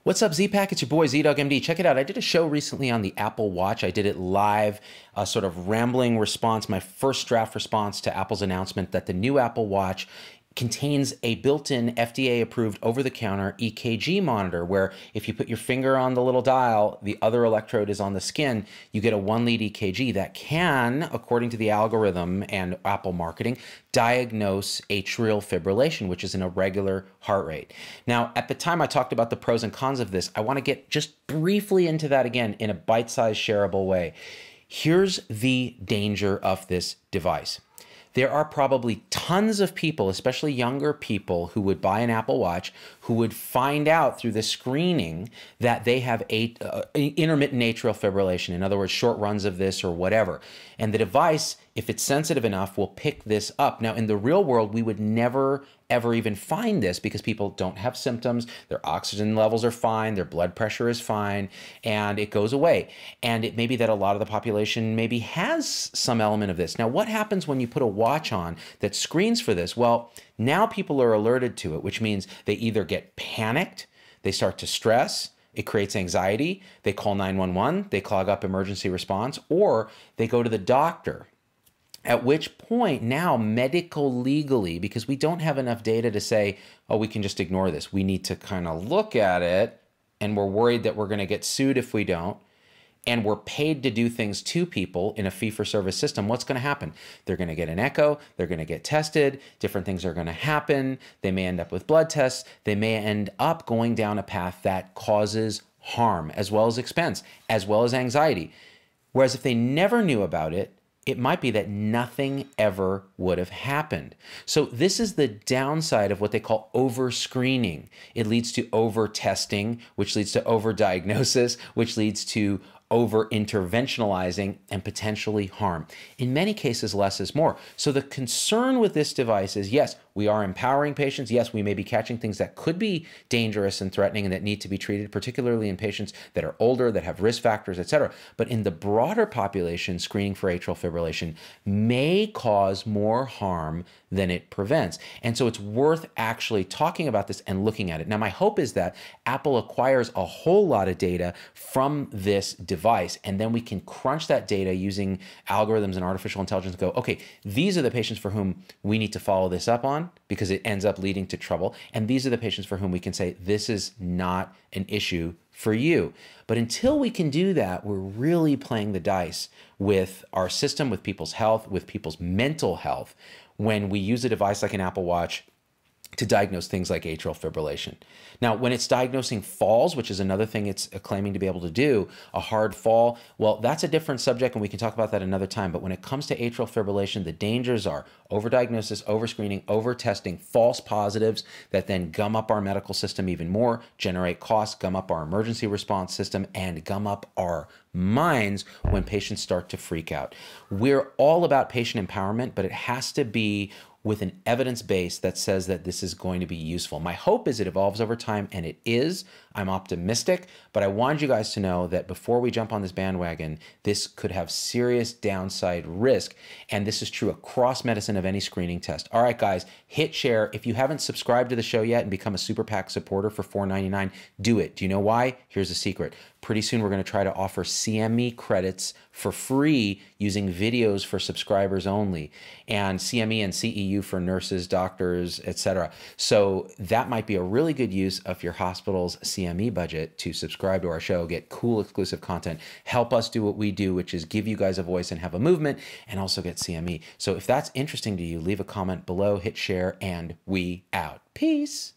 What's up, Z-Pack? It's your boy, ZDoggMD. Check it out. I did a show recently on the Apple Watch. I did it live, a sort of rambling response, my first draft response to Apple's announcement that the new Apple Watch contains a built-in FDA-approved over-the-counter EKG monitor where if you put your finger on the little dial, the other electrode is on the skin, you get a 1-lead EKG that can, according to the algorithm and Apple marketing, diagnose atrial fibrillation, which is an irregular heart rate. Now, at the time I talked about the pros and cons of this, I want to get just briefly into that again in a bite-sized shareable way. Here's the danger of this device. There are probably tons of people, especially younger people, who would buy an Apple Watch, who would find out through the screening that they have intermittent atrial fibrillation, in other words, short runs of this or whatever. And the device, if it's sensitive enough, will pick this up. Now, in the real world, we would never, ever even find this because people don't have symptoms, their oxygen levels are fine, their blood pressure is fine, and it goes away. And it may be that a lot of the population maybe has some element of this. Now, what happens when you put a watch on that screens for this? Well, now people are alerted to it, which means they either get panicked, they start to stress, it creates anxiety, they call 911, they clog up emergency response, or they go to the doctor. At which point now medical legally, because we don't have enough data to say, oh, we can just ignore this. We need to kind of look at it, and we're worried that we're going to get sued if we don't. And we're paid to do things to people in a fee-for-service system. What's going to happen? They're going to get an echo. They're going to get tested. Different things are going to happen. They may end up with blood tests. They may end up going down a path that causes harm, as well as expense, as well as anxiety. Whereas if they never knew about it, it might be that nothing ever would have happened. So this is the downside of what they call over-screening. It leads to over-testing, which leads to over-diagnosis, which leads to over-interventionalizing and potentially harm. In many cases, less is more. So the concern with this device is, yes, we are empowering patients. Yes, we may be catching things that could be dangerous and threatening and that need to be treated, particularly in patients that are older, that have risk factors, et cetera. But in the broader population, screening for atrial fibrillation may cause more harm than it prevents. And so it's worth actually talking about this and looking at it. Now, my hope is that Apple acquires a whole lot of data from this device, and then we can crunch that data using algorithms and artificial intelligence and go, okay, these are the patients for whom we need to follow this up on because it ends up leading to trouble. And these are the patients for whom we can say, this is not an issue for you. But until we can do that, we're really playing the dice with our system, with people's health, with people's mental health, when we use a device like an Apple Watch to diagnose things like atrial fibrillation. Now, when it's diagnosing falls, which is another thing it's claiming to be able to do, a hard fall, well, that's a different subject and we can talk about that another time. But when it comes to atrial fibrillation, the dangers are overdiagnosis, overscreening, overtesting, false positives that then gum up our medical system even more, generate costs, gum up our emergency response system, and gum up our minds when patients start to freak out. We're all about patient empowerment, but it has to be with an evidence base that says that this is going to be useful. My hope is it evolves over time, and it is. I'm optimistic, but I wanted you guys to know that before we jump on this bandwagon, this could have serious downside risk, and this is true across medicine of any screening test. All right, guys, hit share. If you haven't subscribed to the show yet and become a Super PAC supporter for $4.99, do it. Do you know why? Here's the secret. Pretty soon we're going to try to offer CME credits for free using videos for subscribers only, and CME and CEU for nurses, doctors, etc. So that might be a really good use of your hospital's CME budget to subscribe to our show, get cool exclusive content, help us do what we do, which is give you guys a voice and have a movement, and also get CME. So if that's interesting to you, leave a comment below, hit share, and we out. Peace.